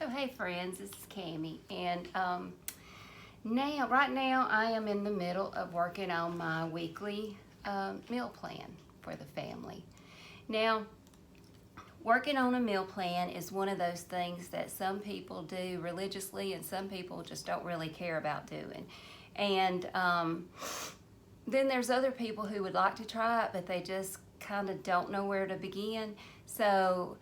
So hey friends, this is Cammie, and right now I am in the middle of working on my weekly meal plan for the family. Now, working on a meal plan is one of those things that some people do religiously and some people just don't really care about doing. And then there's other people who would like to try it, but they just kind of don't know where to begin. So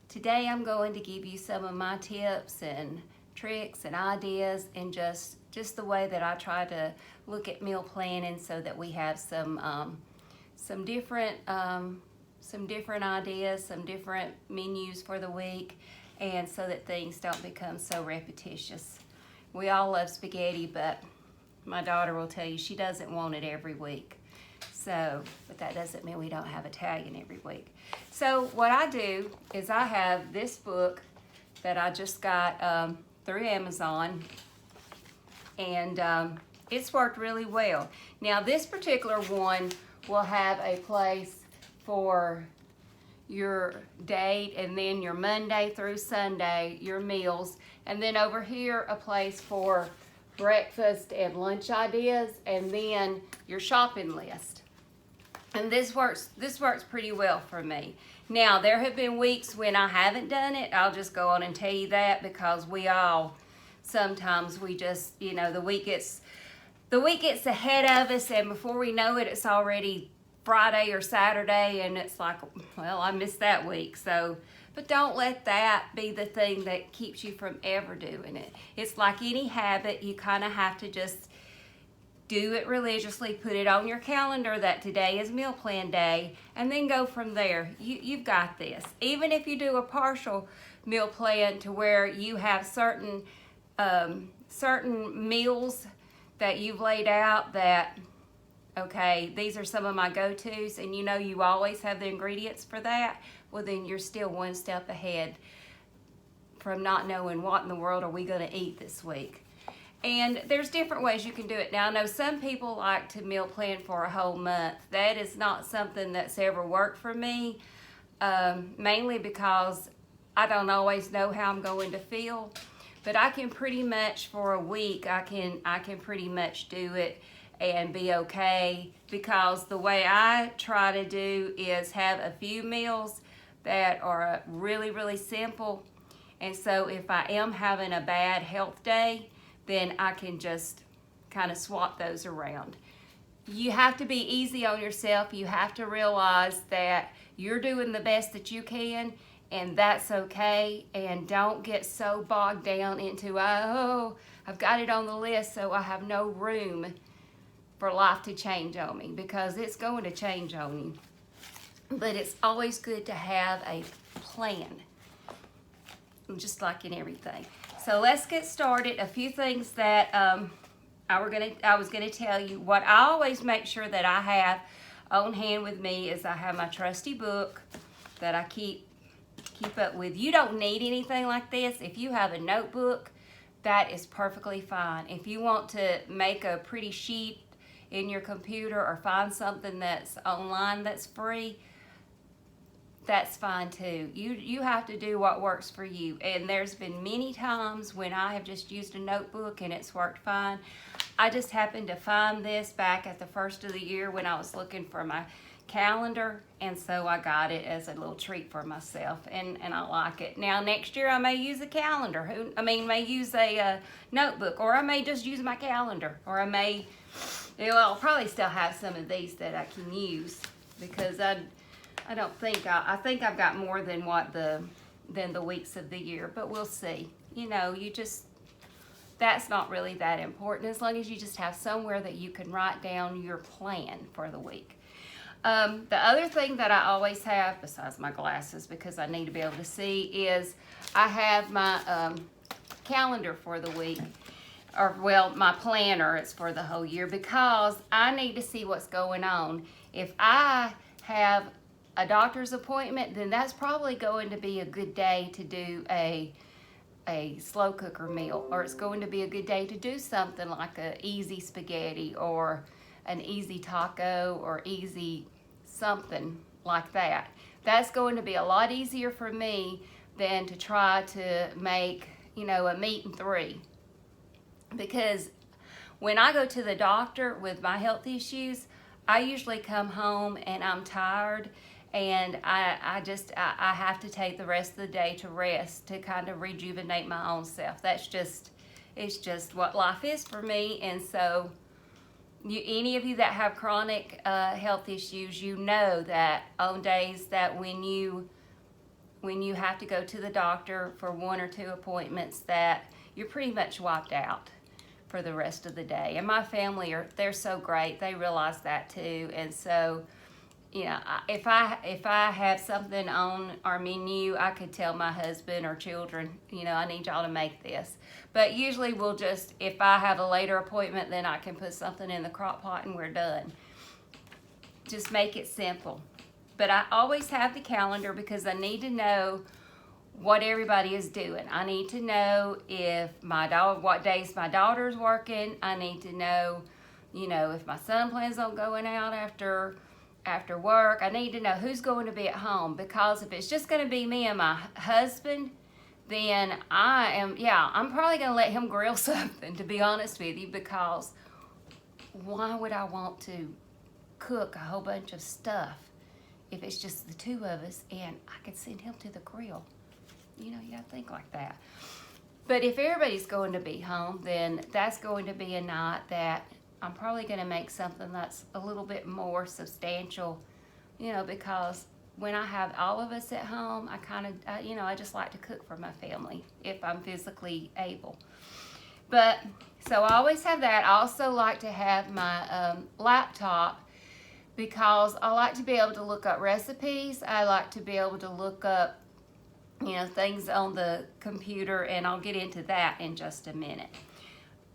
today I'm going to give you some of my tips and tricks and ideas, and just the way that I try to look at meal planning, so that we have some different ideas, some different menus for the week, and so that things don't become so repetitious. We all love spaghetti, but my daughter will tell you she doesn't want it every week. So, but that doesn't mean we don't have Italian every week. So what I do is I have this book that I just got through Amazon, and it's worked really well. Now this particular one will have a place for your date, and then your Monday through Sunday, your meals, and then over here a place for breakfast and lunch ideas, and then your shopping list. And this works pretty well for me. Now, there have been weeks when I haven't done it. I'll just go on and tell you that, because sometimes we just, the week gets ahead of us, and before we know it, it's already Friday or Saturday, and it's like, well, I missed that week. So, but don't let that be the thing that keeps you from ever doing it. It's like any habit, you kind of have to just do it religiously, put it on your calendar that today is meal plan day, and then go from there. You've got this. Even if you do a partial meal plan to where you have certain meals that you've laid out that, okay, these are some of my go-tos, and you always have the ingredients for that, well then you're still one step ahead from not knowing what in the world are we going to eat this week. And there's different ways you can do it. Now, I know some people like to meal plan for a whole month. That is not something that's ever worked for me, mainly because I don't always know how I'm going to feel. But I can pretty much, for a week, I can pretty much do it and be okay, because the way I try to do is have a few meals that are really, really simple. And so if I am having a bad health day, then I can just kind of swap those around. You have to be easy on yourself. You have to realize that you're doing the best that you can, and that's okay. And don't get so bogged down into, oh, I've got it on the list, so I have no room for life to change on me, because it's going to change on you. But it's always good to have a plan, just like in everything. So let's get started. A few things that I was gonna tell you. What I always make sure that I have on hand with me is I have my trusty book that I keep up with. You don't need anything like this. If you have a notebook, that is perfectly fine. If you want to make a pretty sheet in your computer or find something that's online that's free, that's fine too. You have to do what works for you. And there's been many times when I have just used a notebook and it's worked fine. I just happened to find this back at the first of the year when I was looking for my calendar, and so I got it as a little treat for myself, and I like it. Now next year I may use a calendar. May use a notebook, or I may just use my calendar, or I may, I'll probably still have some of these that I can use, because I think I've got more than the weeks of the year, but we'll see. That's not really that important, as long as you just have somewhere that you can write down your plan for the week. The other thing that I always have, besides my glasses, because I need to be able to see, is I have my calendar for the week. My planner is for the whole year, because I need to see what's going on. If I have a doctor's appointment, then that's probably going to be a good day to do a slow cooker meal, or it's going to be a good day to do something like a easy spaghetti or an easy taco or easy something like that. That's going to be a lot easier for me than to try to make a meat and 3. Because when I go to the doctor with my health issues, I usually come home and I'm tired, and I have to take the rest of the day to rest, to kind of rejuvenate my own self. It's just what life is for me. And so any of you that have chronic health issues, you know that on days that when you have to go to the doctor for 1 or 2 appointments, that you're pretty much wiped out for the rest of the day. And my family they're so great. They realize that too. And so, if I have something on our menu, I could tell my husband or children, I need y'all to make this. But usually we'll just, if I have a later appointment, then I can put something in the crock pot and we're done. Just make it simple. But I always have the calendar because I need to know what everybody is doing. I need to know what days my daughter's working. I need to know, if my son plans on going out after work. I need to know who's going to be at home, because if it's just going to be me and my husband, then I'm probably going to let him grill something, to be honest with you, because why would I want to cook a whole bunch of stuff if it's just the 2 of us and I could send him to the grill? You got to think like that. But if everybody's going to be home, then that's going to be a night that I'm probably going to make something that's a little bit more substantial, because when I have all of us at home, I just like to cook for my family if I'm physically able. But, so I always have that. I also like to have my laptop, because I like to be able to look up recipes. I like to be able to look up things on the computer, and I'll get into that in just a minute.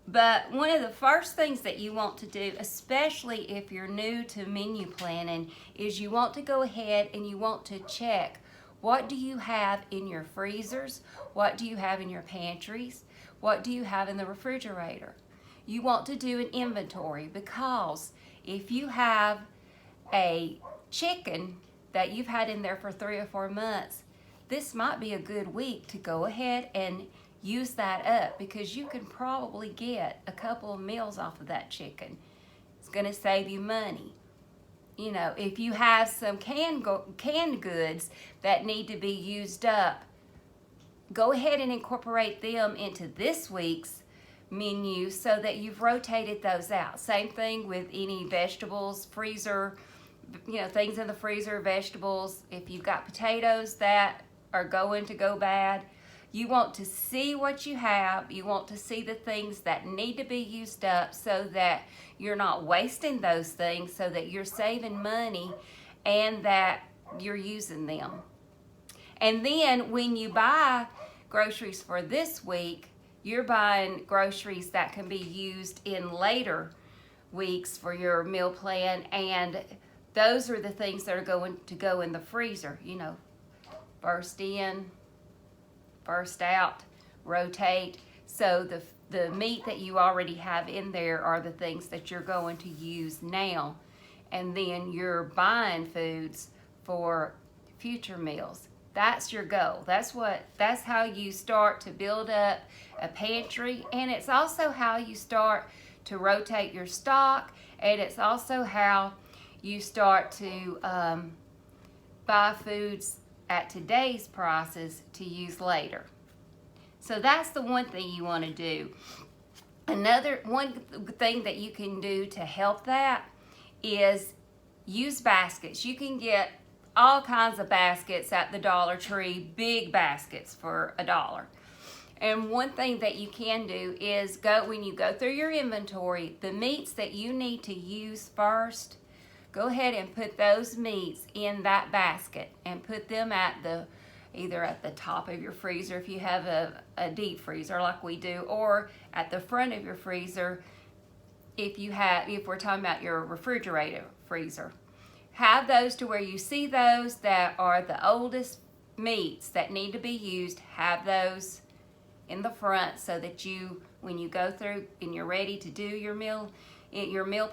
But one of the first things that you want to do, especially if you're new to menu planning, is you want to go ahead and you want to check, what do you have in your freezers? What do you have in your pantries? What do you have in the refrigerator? You want to do an inventory, because if you have a chicken that you've had in there for 3 or 4 months, this might be a good week to go ahead and use that up, because you can probably get a couple of meals off of that chicken. It's going to save you money. If you have some canned goods that need to be used up, go ahead and incorporate them into this week's menu so that you've rotated those out. Same thing with any vegetables, freezer, things in the freezer, vegetables. If you've got potatoes that are going to go bad, you want to see what you have. You want to see the things that need to be used up, so that you're not wasting those things, so that you're saving money and that you're using them. And then when you buy groceries for this week, you're buying groceries that can be used in later weeks for your meal plan, and those are the things that are going to go in the freezer. First in, first out, rotate. So the meat that you already have in there are the things that you're going to use now, and then you're buying foods for future meals. That's your goal. That's how you start to build up a pantry, and it's also how you start to rotate your stock, and it's also how you start to buy foods at today's prices to use later. So that's the one thing you want to do. One thing that you can do to help that is use baskets. You can get all kinds of baskets at the Dollar Tree, big baskets for $1. And one thing that you can do is when you go through your inventory, the meats that you need to use first, go ahead and put those meats in that basket and put them either at the top of your freezer if you have a deep freezer like we do, or at the front of your freezer if we're talking about your refrigerator freezer. Have those to where you see those that are the oldest meats that need to be used, have those in the front, so that when you go through and you're ready to do your meal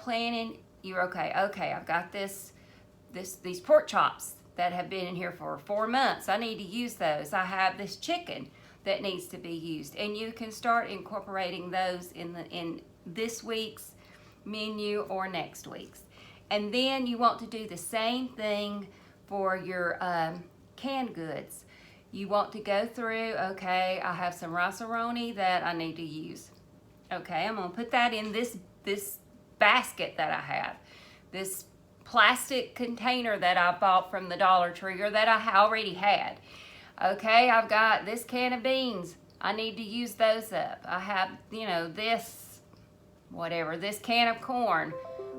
planning, you're okay, I've got these pork chops that have been in here for 4 months. I need to use those. I have this chicken that needs to be used. And you can start incorporating those in this week's menu or next week's. And then you want to do the same thing for your canned goods. You want to go through, okay, I have some rice-a-roni that I need to use. Okay, I'm going to put that in this basket that I have. This plastic container that I bought from the Dollar Tree or that I already had. Okay, I've got this can of beans. I need to use those up. I have, this, whatever, this can of corn.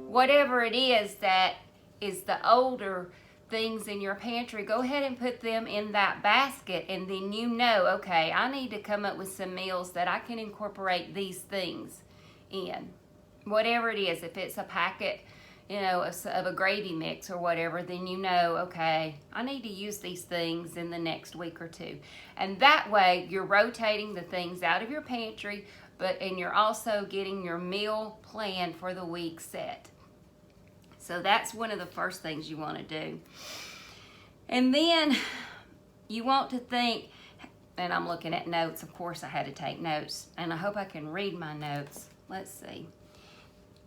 Whatever it is that is the older things in your pantry, go ahead and put them in that basket, and then okay, I need to come up with some meals that I can incorporate these things in. Whatever it is, if it's a packet, of a gravy mix or whatever, then okay, I need to use these things in the next week or two. And that way, you're rotating the things out of your pantry, and you're also getting your meal plan for the week set. So that's one of the first things you want to do. And then you want to think, and I'm looking at notes. Of course, I had to take notes, and I hope I can read my notes. Let's see.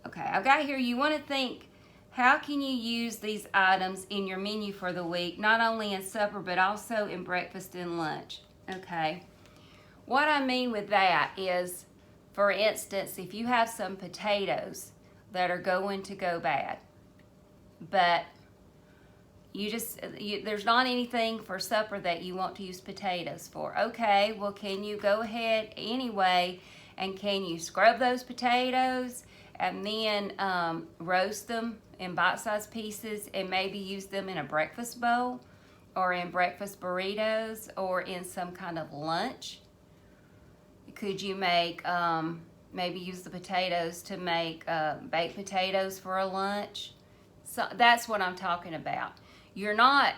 Okay, I've got here, you want to think, how can you use these items in your menu for the week, not only in supper, but also in breakfast and lunch? Okay. What I mean with that is, for instance, if you have some potatoes that are going to go bad, but there's not anything for supper that you want to use potatoes for. Okay, well, can you go ahead anyway, and can you scrub those potatoes and then roast them in bite-sized pieces and maybe use them in a breakfast bowl or in breakfast burritos or in some kind of lunch? Could you make, maybe use the potatoes to make baked potatoes for a lunch? So that's what I'm talking about. You're not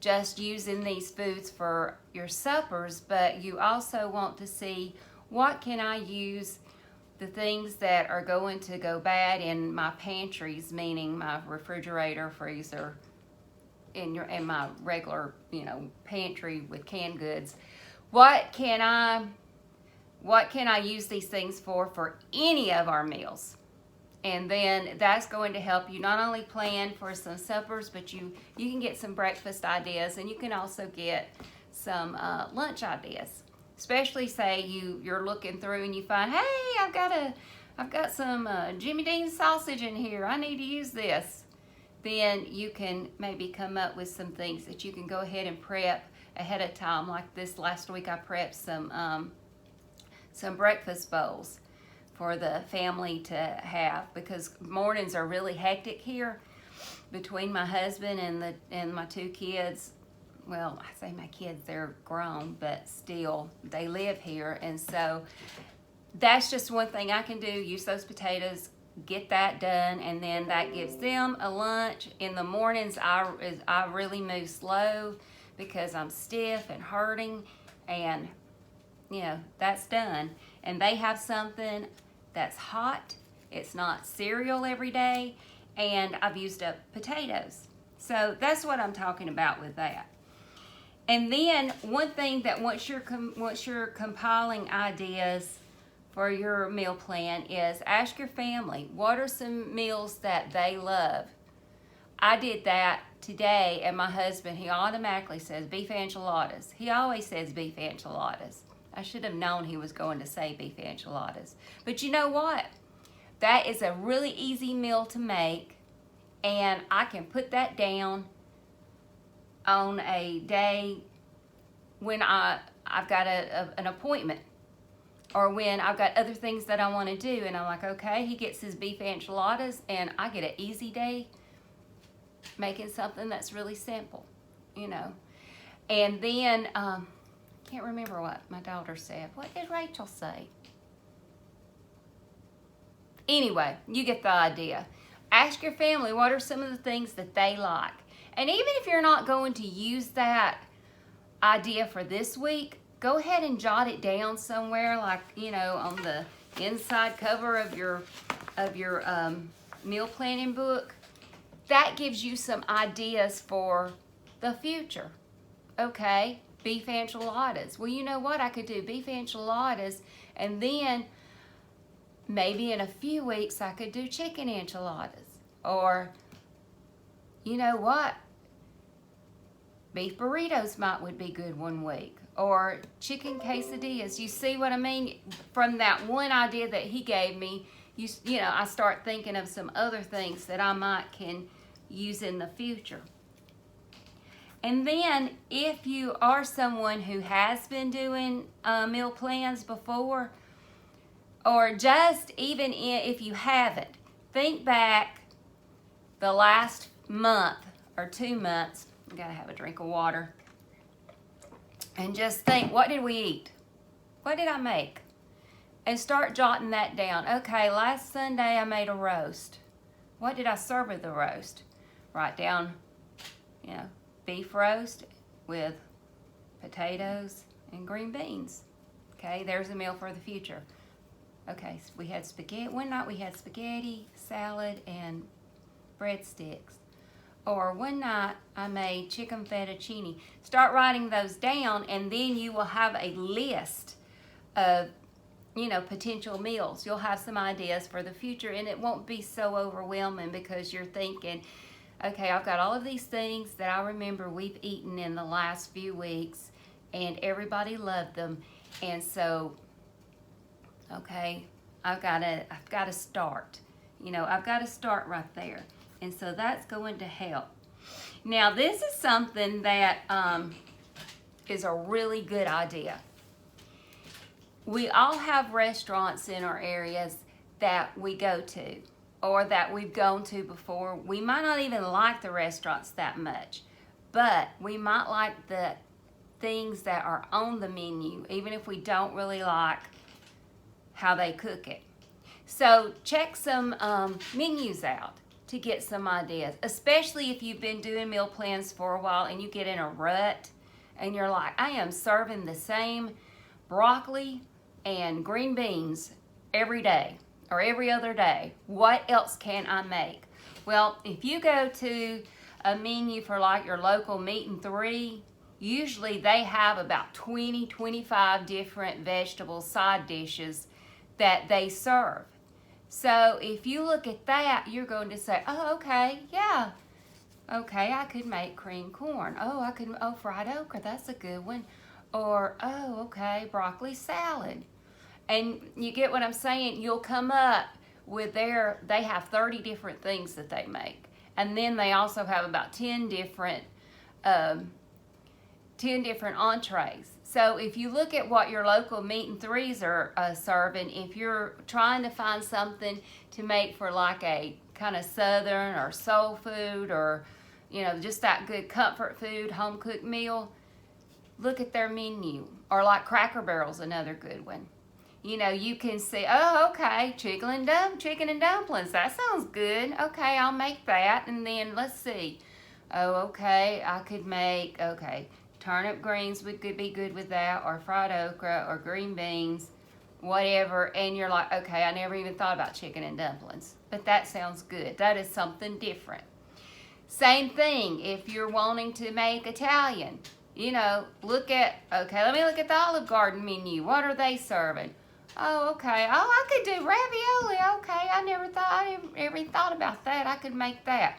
just using these foods for your suppers, but you also want to see, what can I use the things that are going to go bad in my pantries, meaning my refrigerator, freezer, in my regular, pantry with canned goods. What can I use these things for any of our meals? And then that's going to help you not only plan for some suppers, but you can get some breakfast ideas, and you can also get some lunch ideas. Especially say you're looking through and you find, hey, I've got some Jimmy Dean sausage in here. I need to use this. Then you can maybe come up with some things that you can go ahead and prep ahead of time. Like this last week, I prepped some breakfast bowls for the family to have, because mornings are really hectic here between my husband and my two kids. Well, I say my kids, they're grown, but still they live here, and so that's just one thing I can do, use those potatoes, get that done, and then that gives them a lunch. In the mornings, I really move slow because I'm stiff and hurting, and that's done. And they have something that's hot. It's not cereal every day, and I've used up potatoes. So that's what I'm talking about with that. And then one thing that once you're compiling ideas for your meal plan is ask your family, what are some meals that they love? I did that today, and my husband, he automatically says beef enchiladas. He always says beef enchiladas. I should have known he was going to say beef enchiladas. But you know what? That is a really easy meal to make, and I can put that down on a day when I've got an appointment, or when I've got other things that I want to do, and I'm like, okay, he gets his beef enchiladas, and I get an easy day making something that's really simple, And then, can't remember what my daughter said. What did Rachel say? Anyway, you get the idea. Ask your family, what are some of the things that they like? And even if you're not going to use that idea for this week, go ahead and jot it down somewhere, like, on the inside cover of your meal planning book. That gives you some ideas for the future. Okay, beef enchiladas. Well, you know what? I could do beef enchiladas, and then maybe in a few weeks I could do chicken enchiladas. Or, you know what? Beef burritos would be good one week. Or chicken quesadillas. You see what I mean? From that one idea that he gave me, you know, I start thinking of some other things that I might can use in the future. And then if you are someone who has been doing meal plans before, or just even if you haven't, think back the last month or 2 months. I gotta have a drink of water. And just think, what did we eat? What did I make? And start jotting that down. Okay, last Sunday I made a roast. What did I serve with the roast? Write down, you know, beef roast with potatoes and green beans. Okay, there's a meal for the future. Okay, so we had spaghetti. One night we had spaghetti, salad, and breadsticks. Or one night I made chicken fettuccine. Start writing those down, and then you will have a list of, you know, potential meals. You'll have some ideas for the future, and it won't be so overwhelming because you're thinking, okay, I've got all of these things that I remember we've eaten in the last few weeks, and everybody loved them, and so, okay, I've got to start. You know, I've got to start right there. And so that's going to help. Now, this is something that is a really good idea. We all have restaurants in our areas that we go to or that we've gone to before. We might not even like the restaurants that much, but we might like the things that are on the menu, even if we don't really like how they cook it. So check some menus out to get some ideas, especially if you've been doing meal plans for a while and you get in a rut and you're like, I am serving the same broccoli and green beans every day or every other day. What else can I make? Well, if you go to a menu for like your local Meat and Three, usually they have about 20, 25 different vegetable side dishes that they serve. So if you look at that, you're going to say, oh, okay, yeah. Okay, I could make cream corn. Oh, fried okra, that's a good one. Or, oh, okay, broccoli salad. And you get what I'm saying? You'll come up with they have 30 different things that they make. And then they also have about 10 different entrees. So if you look at what your local Meat and Threes are serving, if you're trying to find something to make for like a kind of southern or soul food or, you know, just that good comfort food, home cooked meal, look at their menu. Or like Cracker Barrel's another good one. You know, you can see, oh, okay, chicken and dumplings. That sounds good. Okay, I'll make that. And then let's see. Oh, okay, I could make, okay, turnip greens could be good with that, or fried okra, or green beans, whatever. And you're like, okay, I never even thought about chicken and dumplings. But that sounds good. That is something different. Same thing if you're wanting to make Italian. You know, let me look at the Olive Garden menu. What are they serving? Oh, okay. Oh, I could do ravioli. Okay, I never thought about that. I could make that.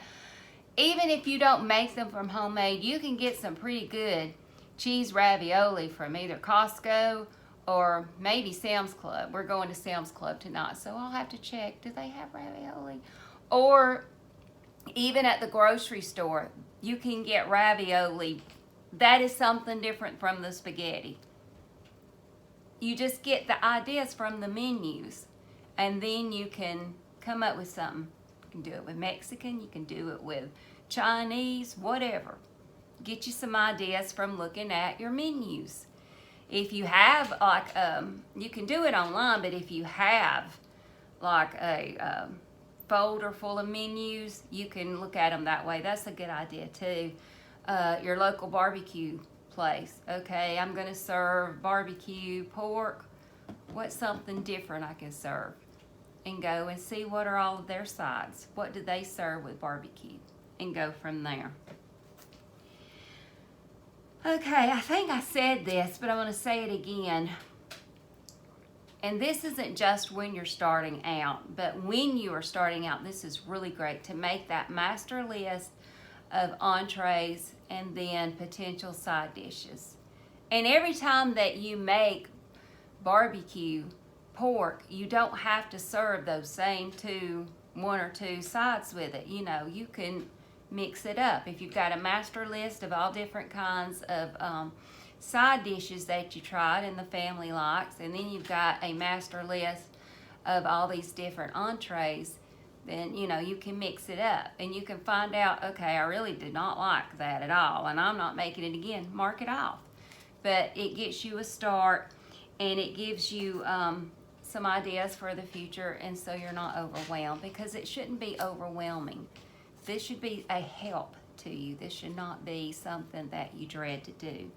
Even if you don't make them from homemade, you can get some pretty good cheese ravioli from either Costco or maybe Sam's Club. We're going to Sam's Club tonight, so I'll have to check. Do they have ravioli? Or even at the grocery store, you can get ravioli. That is something different from the spaghetti. You just get the ideas from the menus, and then you can come up with something. You can do it with Mexican, you can do it with Chinese, whatever. Get you some ideas from looking at your menus. If you have like, you can do it online, but if you have like a folder full of menus, you can look at them that way. That's a good idea too. Your local barbecue place. Okay, I'm going to serve barbecue pork. What's something different I can serve? And go and see what are all of their sides. What do they serve with barbecue? And go from there. Okay, I think I said this, but I'm going to say it again. And this isn't just when you're starting out, but when you are starting out, this is really great to make that master list of entrees and then potential side dishes. And every time that you make barbecue pork, you don't have to serve those same one or two sides with it. You know, you can mix it up. If you've got a master list of all different kinds of side dishes that you tried and the family likes, and then you've got a master list of all these different entrees, then you know you can mix it up and you can find out, okay, I really did not like that at all and I'm not making it again. Mark it off. But it gets you a start and it gives you some ideas for the future, and so you're not overwhelmed, because it shouldn't be overwhelming. This should be a help to you. This should not be something that you dread to do.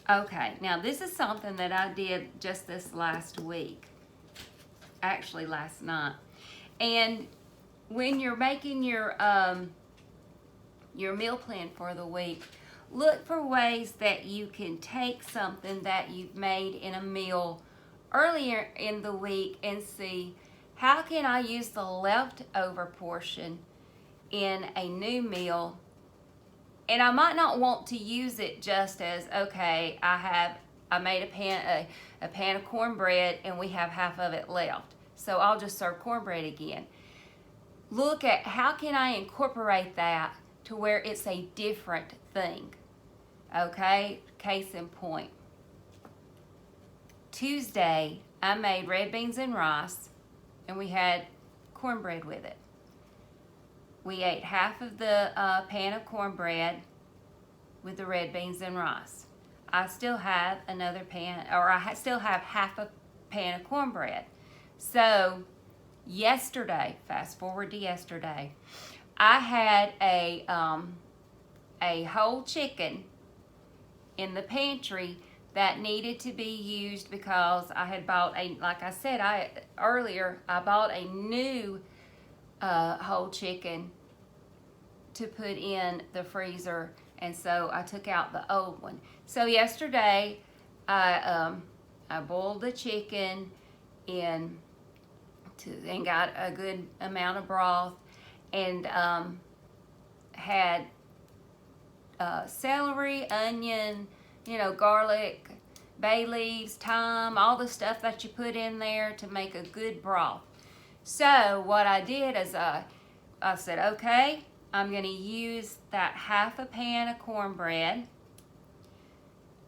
Okay, now this is something that I did just this last week, actually last night. And when you're making your meal plan for the week, look for ways that you can take something that you've made in a meal earlier in the week and see, how can I use the leftover portion in a new meal? And I might not want to use it just as, okay, I made a pan of cornbread and we have half of it left, so I'll just serve cornbread again. Look at how can I incorporate that to where it's a different thing. Okay, case in point. Tuesday, I made red beans and rice and we had cornbread with it. We ate half of the pan of cornbread with the red beans and rice. I still have another pan, or I still have half a pan of cornbread. So yesterday, fast forward to yesterday, I had a whole chicken in the pantry that needed to be used because I had bought like I said earlier, I bought a new whole chicken to put in the freezer, and so I took out the old one. So yesterday I boiled the chicken and got a good amount of broth, and had celery, onion, garlic, bay leaves, thyme, all the stuff that you put in there to make a good broth. So what I did is I said, okay, I'm going to use that half a pan of cornbread.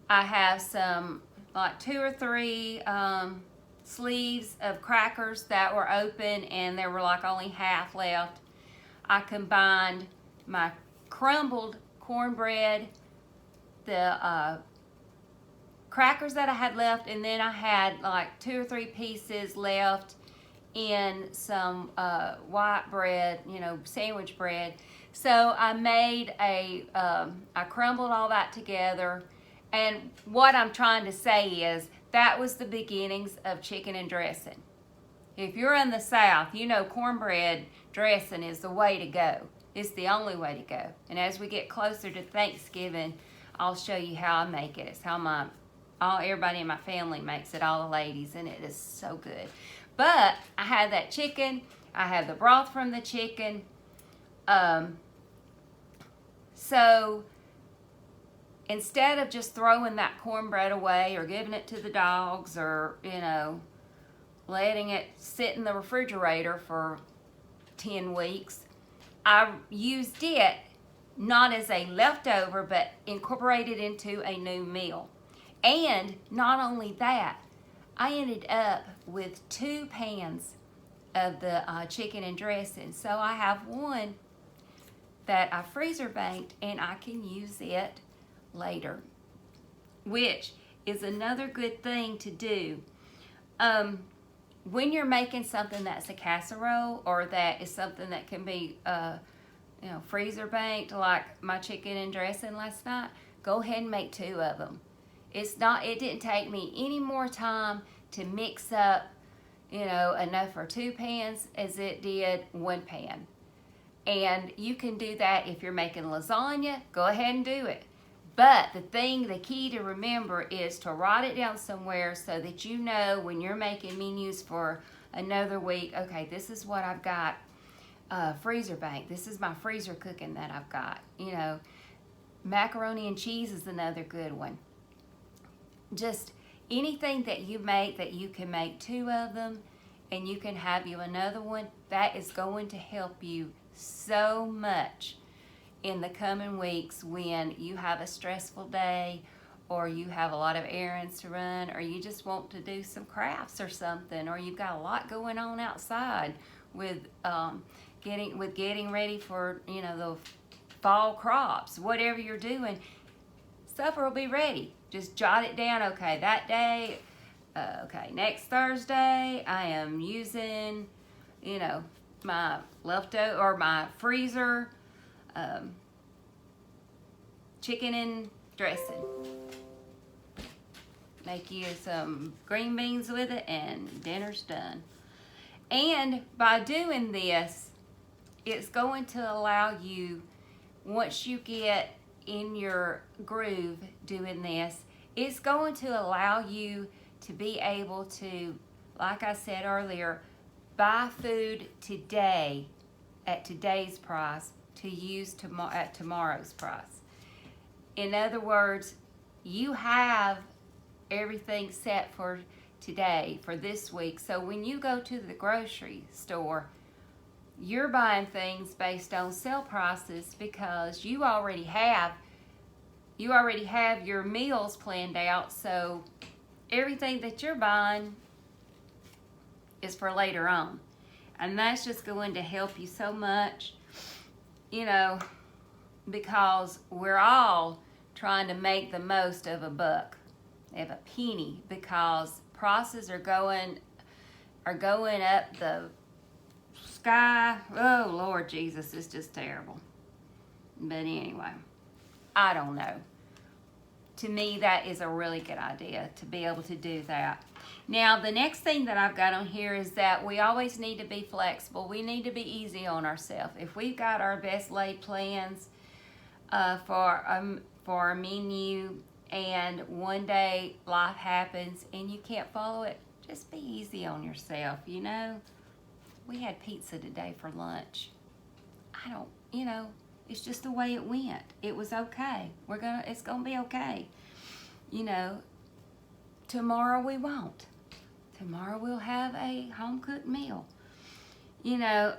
I have some, like 2 or 3 sleeves of crackers that were open and there were like only half left. I combined my crumbled cornbread, the crackers that I had left, and then I had like 2 or 3 pieces left in some white bread, sandwich bread. So I made I crumbled all that together, and what I'm trying to say is that was the beginnings of chicken and dressing. If you're in the South, cornbread dressing is the way to go. It's the only way to go. And as we get closer to Thanksgiving, I'll show you how I make it. It's how everybody in my family makes it, all the ladies, and it is so good. But I had that chicken. I had the broth from the chicken. So instead of just throwing that cornbread away or giving it to the dogs or, letting it sit in the refrigerator for 10 weeks, I used it not as a leftover, but incorporated into a new meal. And not only that, I ended up with 2 pans of the chicken and dressing. So I have one that I freezer banked and I can use it later, which is another good thing to do. When you're making something that's a casserole, or that is something that can be freezer banked, like my chicken and dressing last night, go ahead and make 2 of them. It didn't take me any more time to mix up, enough for 2 pans as it did 1 pan. And you can do that if you're making lasagna, go ahead and do it. But the key to remember is to write it down somewhere so that you know when you're making menus for another week, okay, this is what I've got, freezer bank. This is my freezer cooking that I've got. You know, macaroni and cheese is another good one. Just anything that you make that you can make 2 of them and you can have you another one, that is going to help you so much in the coming weeks when you have a stressful day or you have a lot of errands to run or you just want to do some crafts or something, or you've got a lot going on outside with getting ready for, you know, the fall crops. Whatever you're doing, supper will be ready. Just jot it down. Okay, that day, okay, next Thursday I am using, you know, my leftover or my freezer chicken and dressing. Make you some green beans with it and dinner's done. And by doing this, it's going to allow you, once you get in your groove doing this, it's going to allow you to be able to, like I said earlier, buy food today at today's price to use at tomorrow's price. In other words, you have everything set for today, for this week. So when you go to the grocery store, you're buying things based on sale prices because you already have your meals planned out. So everything that you're buying is for later on. And that's just going to help you so much, you know, because we're all trying to make the most of a buck, of a penny, because prices are going up the sky. Oh, Lord Jesus, it's just terrible. But anyway, I don't know. To me, that is a really good idea to be able to do that. Now, the next thing that I've got on here is that we always need to be flexible. We need to be easy on ourselves. If we've got our best laid plans for a menu and one day life happens and you can't follow it, just be easy on yourself, you know. We had pizza today for lunch. It's just the way it went. It was okay. It's gonna be okay. You know, tomorrow we won't. Tomorrow we'll have a home-cooked meal. You know,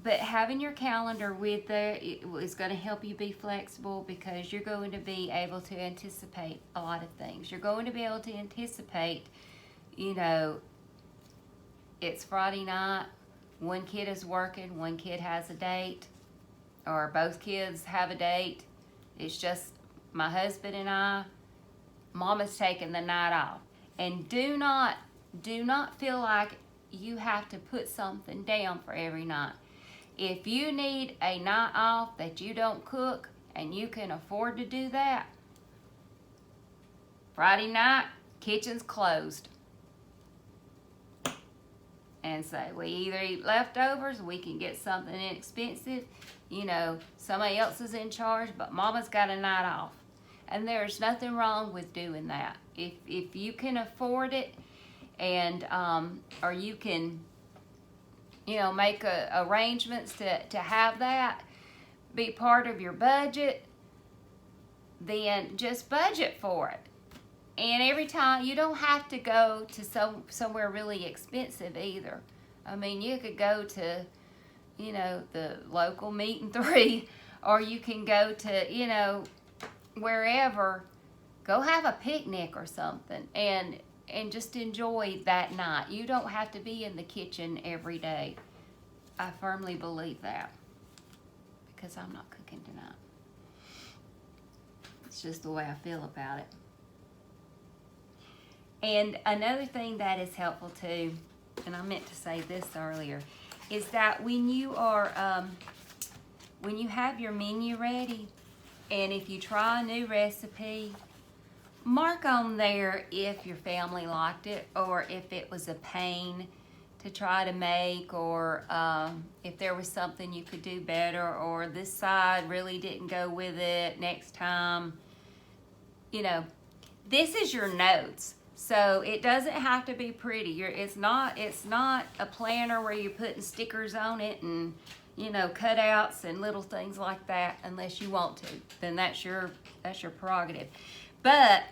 but having your calendar with there is going to help you be flexible because you're going to be able to anticipate a lot of things. You're going to be able to anticipate, you know, it's Friday night, one kid is working, one kid has a date, or both kids have a date. It's just my husband and I. Mama's taking the night off. And do not feel like you have to put something down for every night. If you need a night off that you don't cook and you can afford to do that, Friday night, kitchen's closed. And so we either eat leftovers, we can get something inexpensive. You know, somebody else is in charge, but Mama's got a night off. And there's nothing wrong with doing that. If you can afford it, and or you can, you know, make arrangements to have that be part of your budget, then just budget for it. And every time, you don't have to go to somewhere really expensive either. I mean, you could go to, you know, the local meat and three, or you can go to, you know, wherever. Go have a picnic or something and just enjoy that night. You don't have to be in the kitchen every day. I firmly believe that, because I'm not cooking tonight. It's just the way I feel about it. And another thing that is helpful too, and I meant to say this earlier, is that when you are, when you have your menu ready, and if you try a new recipe, mark on there if your family liked it or if it was a pain to try to make, or if there was something you could do better, or this side really didn't go with it next time. You know, this is your notes. So it doesn't have to be pretty. It's not a planner where you're putting stickers on it and, you know, cutouts and little things like that, unless you want to. Then that's your prerogative. But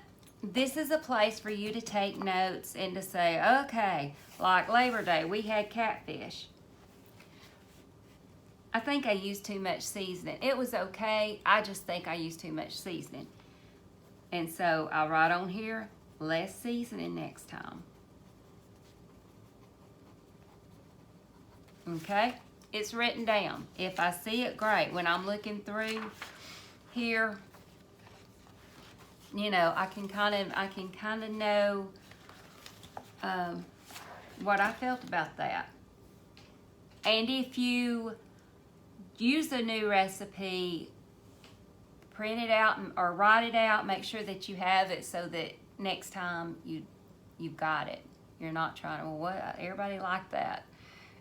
this is a place for you to take notes and to say, okay, like Labor Day, we had catfish. I think I used too much seasoning. It was okay. I just think I used too much seasoning. And so I'll write on here, less seasoning next time. Okay? It's written down. If I see it, great. When I'm looking through here, you know, I can kind of know what I felt about that. And if you use a new recipe, print it out or write it out. Make sure that you have it so that next time you've got it. You're not trying to, well, what? Everybody liked that.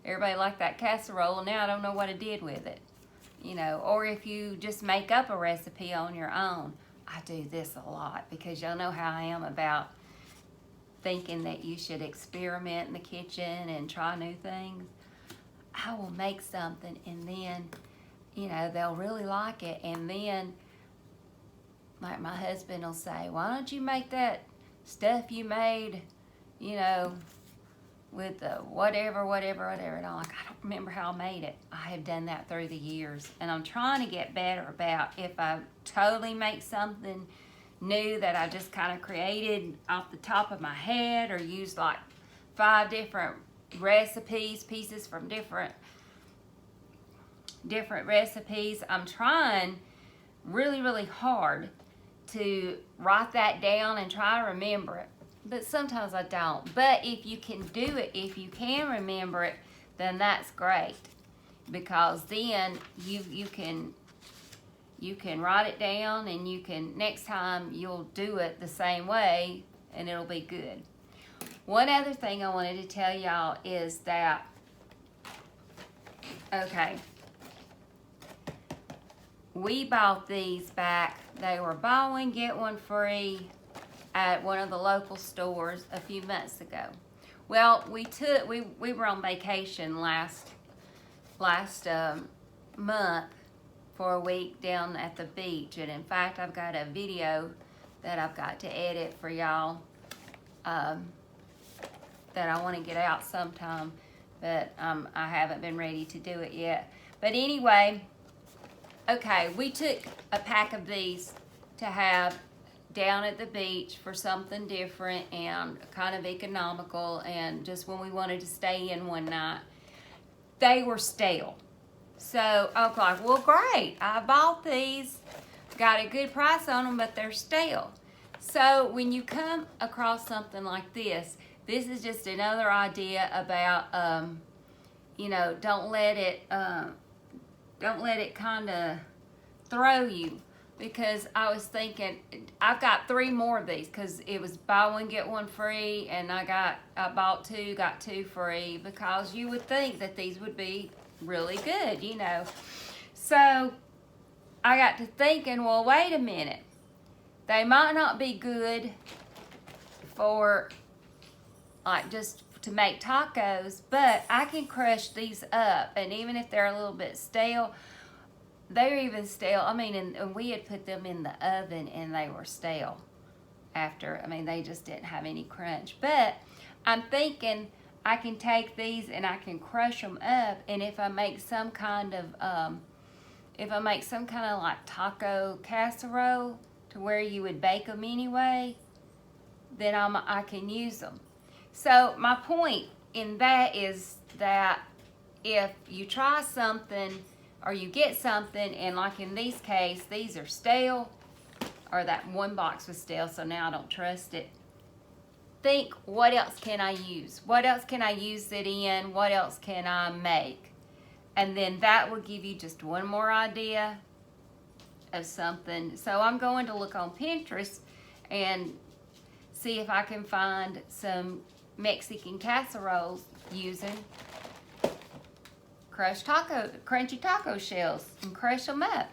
Everybody liked that casserole. Now I don't know what I did with it. You know, or if you just make up a recipe on your own. I do this a lot because y'all know how I am about thinking that you should experiment in the kitchen and try new things. I will make something and then, you know, they'll really like it, and then like my husband will say, why don't you make that stuff you made, you know, with the whatever. And I'm like, I don't remember how I made it. I have done that through the years. And I'm trying to get better about if I totally make something new that I just kind of created off the top of my head, or used like 5 different recipes, pieces from different recipes. I'm trying really, really hard to write that down and try to remember it. But sometimes I don't. But if you can do it, if you can remember it, then that's great. Because then you can write it down, and you can, next time you'll do it the same way and it'll be good. One other thing I wanted to tell y'all is that, okay, we bought these back. They were buy one, get one free at one of the local stores a few months ago. Well, we were on vacation last month for a week down at the beach, and in fact I've got a video that I've got to edit for y'all that I want to get out sometime, but I haven't been ready to do it yet. But anyway, okay, we took a pack of these to have down at the beach for something different and kind of economical, and just when we wanted to stay in one night. They were stale. So I was like, well, great. I bought these, got a good price on them, but they're stale. So when you come across something like this is just another idea about, you know, don't let it kind of throw you. Because I was thinking, I've got 3 more of these because it was buy one, get one free, and I bought 2, got 2 free, because you would think that these would be really good, you know. So I got to thinking, well, wait a minute. They might not be good for, like, just to make tacos, but I can crush these up, and even if they're a little bit stale, they're even stale. I mean, and we had put them in the oven and they were stale after. I mean, they just didn't have any crunch. But I'm thinking I can take these and I can crush them up. And if I make some kind of, like taco casserole to where you would bake them anyway, then I can use them. So my point in that is that if you try something, or you get something, and like in this case, these are stale, or that one box was stale, so now I don't trust it. Think, what else can I use? What else can I use it in? What else can I make? And then that will give you just one more idea of something. So I'm going to look on Pinterest and see if I can find some Mexican casseroles using crunchy taco shells and crush them up.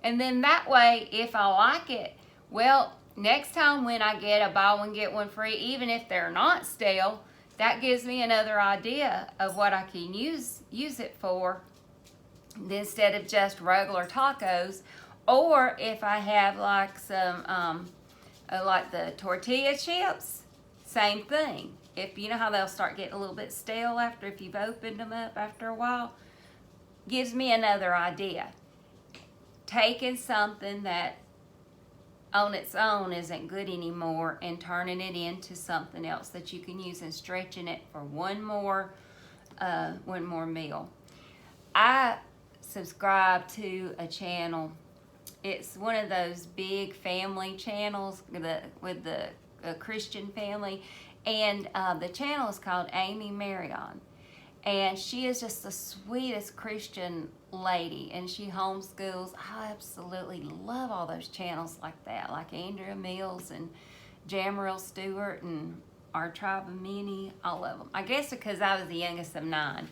And then that way, if I like it, well, next time when I get a buy one, get one free, even if they're not stale, that gives me another idea of what I can use it for instead of just regular tacos. Or if I have like some, like the tortilla chips, same thing. If you know how they'll start getting a little bit stale after, if you've opened them up after a while, gives me another idea. Taking something that on its own isn't good anymore and turning it into something else that you can use and stretching it for one more meal. I subscribe to a channel. It's one of those big family channels with the Christian family, and the channel is called Amy Marion, and she is just the sweetest Christian lady, and she homeschools. I absolutely love all those channels like that, like Andrea Mills and Jamariel Stewart and Our Tribe of Many. I love them. I guess because I was the youngest of 9.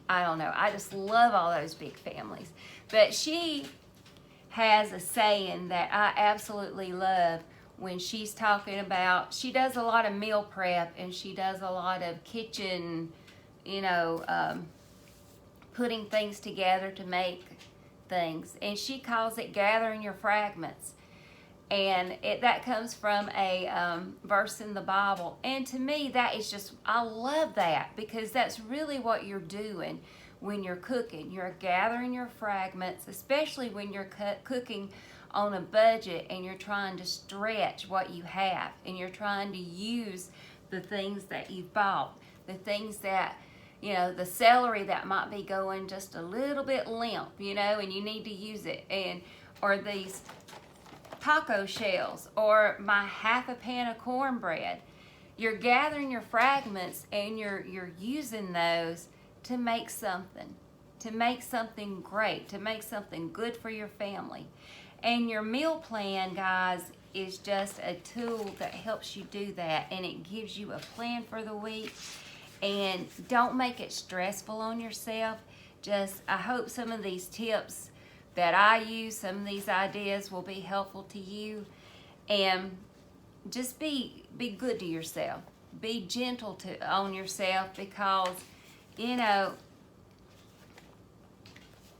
I don't know. I just love all those big families. But she has a saying that I absolutely love when she's talking about, she does a lot of meal prep and she does a lot of kitchen, putting things together to make things. And she calls it gathering your fragments. And that comes from a verse in the Bible. And to me, that is just, I love that, because that's really what you're doing when you're cooking. You're gathering your fragments, especially when you're cooking on a budget and you're trying to stretch what you have and you're trying to use the things that you've bought, the things that, the celery that might be going just a little bit limp, and you need to use it, or these taco shells, or my half a pan of cornbread. You're gathering your fragments and you're using those to make something great, to make something good for your family. And your meal plan, guys, is just a tool that helps you do that, and it gives you a plan for the week. And don't make it stressful on yourself. I hope some of these tips that I use, some of these ideas will be helpful to you. And just be good to yourself. Be gentle on yourself, because,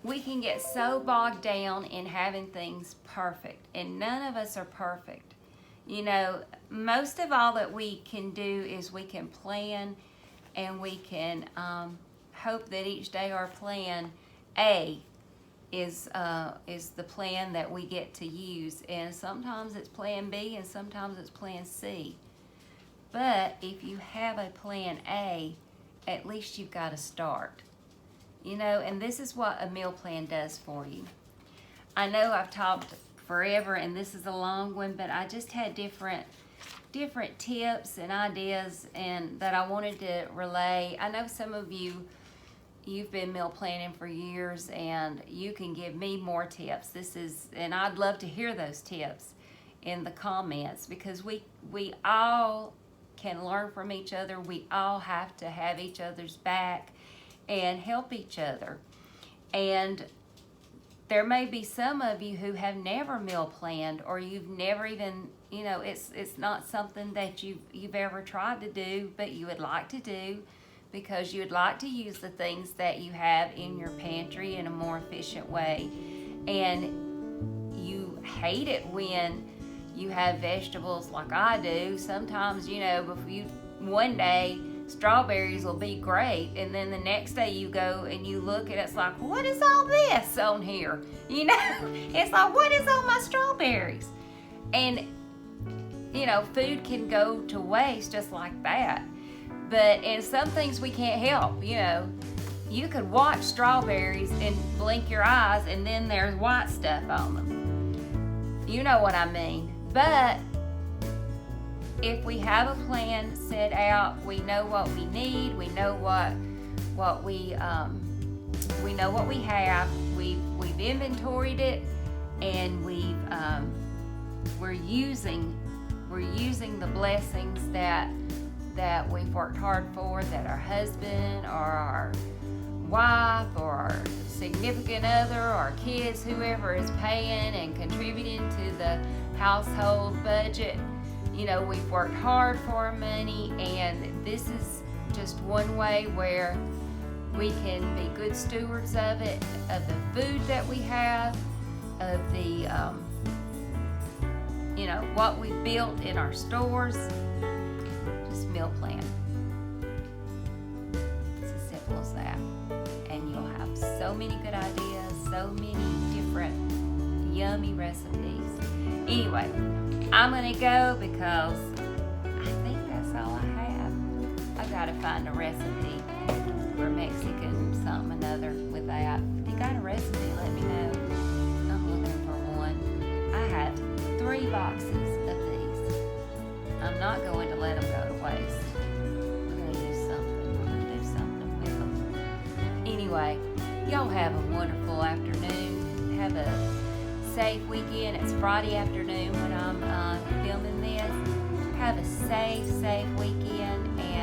we can get so bogged down in having things perfect, and none of us are perfect. Most of all that we can do is we can plan, and we can hope that each day our plan A is the plan that we get to use, and sometimes it's plan B and sometimes it's plan C. But if you have a plan A, at least you've got to start. And this is what a meal plan does for you. I know I've talked forever and this is a long one, but I just had different tips and ideas and that I wanted to relay. I know some of you've been meal planning for years, and you can give me more tips. And I'd love to hear those tips in the comments, because we all can learn from each other. We all have to have each other's back and help each other. And there may be some of you who have never meal planned, or you've never even, it's not something that you've ever tried to do, but you would like to do, because you would like to use the things that you have in your pantry in a more efficient way. And you hate it when you have vegetables like I do. Sometimes, one day strawberries will be great, and then the next day you go and you look and it's like, what is all this on here? It's like, what is on my strawberries? And, food can go to waste just like that. And some things we can't help. You could watch strawberries and blink your eyes and then there's white stuff on them. You know what I mean. But if we have a plan set out, we know what we need, we know what we know what we have, we've inventoried it, and we're using the blessings that that we've worked hard for, that our husband or our wife or our significant other or our kids, whoever is paying and contributing to the household budget. You know, we've worked hard for our money, and this is just one way where we can be good stewards of it, of the food that we have, of the, you know, what we've built in our stores. Just meal plan. It's as simple as that. And you'll have so many good ideas, so many different yummy recipes. Anyway, I'm gonna go because I think that's all I have. I gotta find a recipe for Mexican something or another with that. If you got a recipe, let me know. I'm looking for one. I have 3 boxes of these. I'm not going to let them go to waste. We're gonna use something. We're gonna do something with them. Anyway, y'all have a wonderful afternoon. Have a safe weekend. It's Friday afternoon when I'm filming this. Have a safe weekend, and